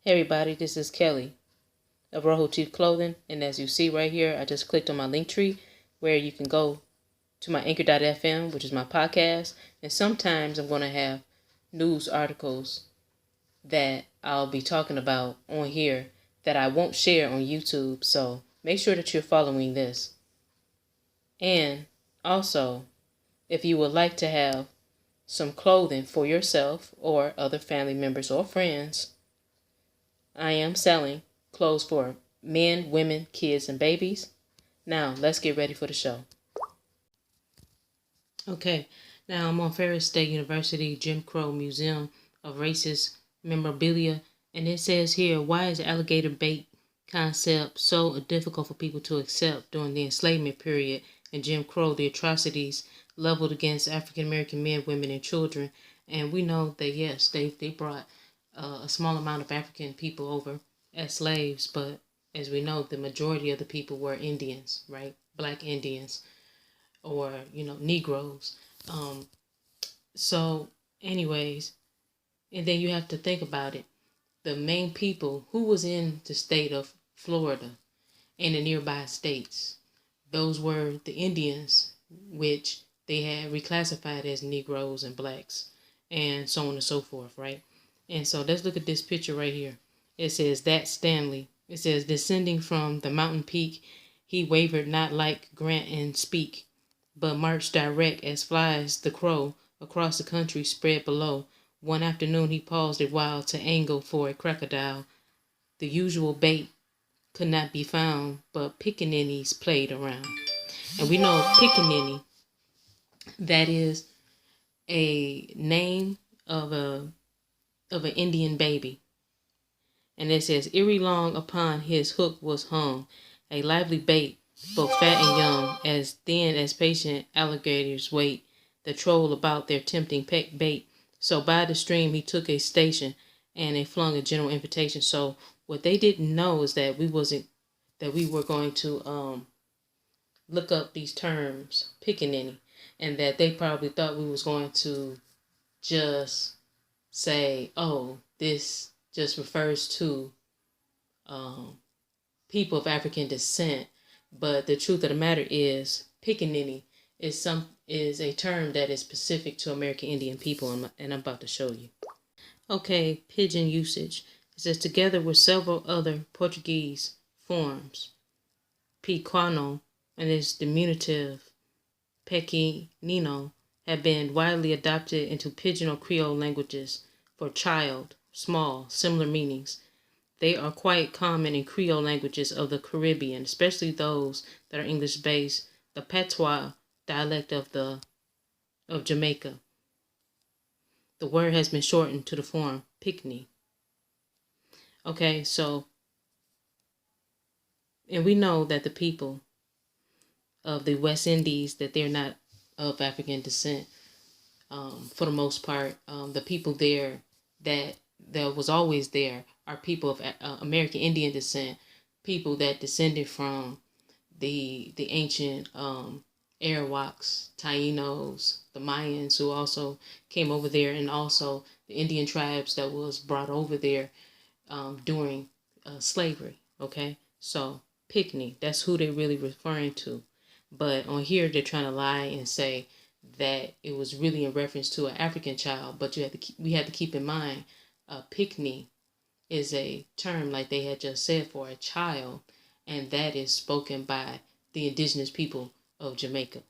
Hey everybody, this is Kelly of Rojo Chief Clothing, and as you see right here, I just clicked on my link tree where you can go to my anchor.fm, which is my podcast, and sometimes I'm going to have news articles that I'll be talking about on here that I won't share on YouTube, so make sure that you're following this. And also, if you would like to have some clothing for yourself or other family members or friends, I am selling clothes for men, women, kids, and babies. Now, let's get ready for the show. Okay, now I'm on Ferris State University Jim Crow Museum of Racist Memorabilia, and it says here, why is alligator bait concept so difficult for people to accept during the enslavement period and Jim Crow, the atrocities leveled against African American men, women, and children? And we know that, yes, they brought a small amount of African people over as slaves, but as we know, the majority of the people were Indians, right? Black Indians or, Negroes. So anyways, and then you have to think about it. The main people who was in the state of Florida and the nearby states, those were the Indians, which they had reclassified as Negroes and blacks and so on and so forth, right? And so let's look at this picture right here. It says that Stanley. It says, descending from the mountain peak, he wavered not like Grant and Speak, but marched direct as flies the crow across the country spread below. One afternoon he paused a while to angle for a crocodile. The usual bait could not be found, but pickaninnies played around. And we know pickaninny, that is a name of an Indian baby. And it says, eerie long upon his hook was hung a lively bait, both fat and young, as thin as patient alligators wait the troll about their tempting bait. So by the stream he took a station, and they flung a general invitation. So what they didn't know is that we were going to look up these terms, pickaninny, and that they probably thought we was going to just say, oh, this just refers to people of African descent. But the truth of the matter is, pickaninny is a term that is specific to American Indian people, and I'm about to show you. Okay, pidgin usage. It says, together with several other Portuguese forms, pequeno and its diminutive pequenino have been widely adopted into pidgin or Creole languages for child, small, similar meanings. They are quite common in Creole languages of the Caribbean, especially those that are English-based, the patois dialect of Jamaica. The word has been shortened to the form picnic. Okay, so, and we know that the people of the West Indies, that they're not of African descent, for the most part. The people there that was always there are people of American Indian descent, people that descended from the ancient Arawaks, Tainos, the Mayans, who also came over there, and also the Indian tribes that was brought over there during slavery. Okay, so picnic, that's who they're really referring to. But on here, they're trying to lie and say that it was really in reference to an African child. But we had to keep in mind, picnic is a term, like they had just said, for a child, and that is spoken by the indigenous people of Jamaica.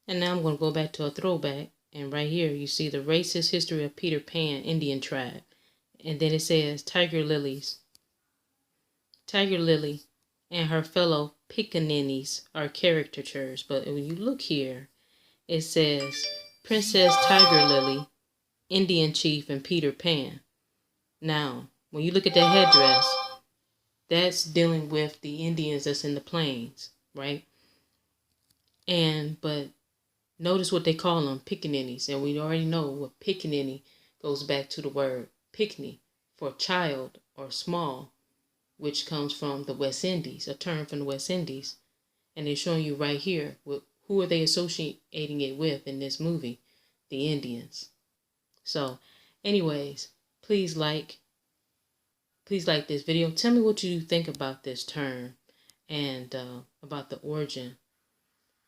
And now I'm going to go back to a throwback, and right here you see the racist history of Peter Pan Indian tribe, and then it says tiger lily and her fellow pickaninnies are caricatures. But when you look here, it says Princess Tiger Lily, Indian Chief, and Peter Pan. Now, when you look at that headdress, that's dealing with the Indians that's in the plains, right? But notice what they call them, pickaninnies. And we already know what pickaninny goes back to the word picnic, for child or small, which comes from the West Indies, a term from the West Indies. And they're showing you right here, who are they associating it with in this movie? The Indians. So, anyways, please like, Please like this video. Tell me what you think about this term and about the origin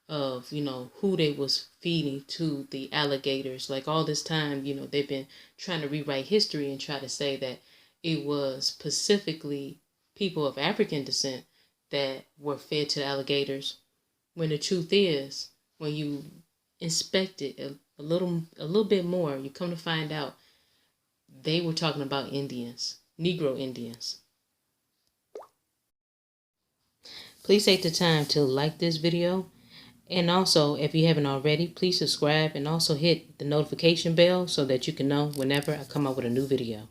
of, who they was feeding to the alligators. Like all this time, they've been trying to rewrite history and try to say that it was specifically people of African descent that were fed to the alligators, when the truth is, when you inspect it a little bit more, you come to find out they were talking about Indians, Negro Indians. Please take the time to like this video. And also, if you haven't already, please subscribe and also hit the notification bell so that you can know whenever I come out with a new video.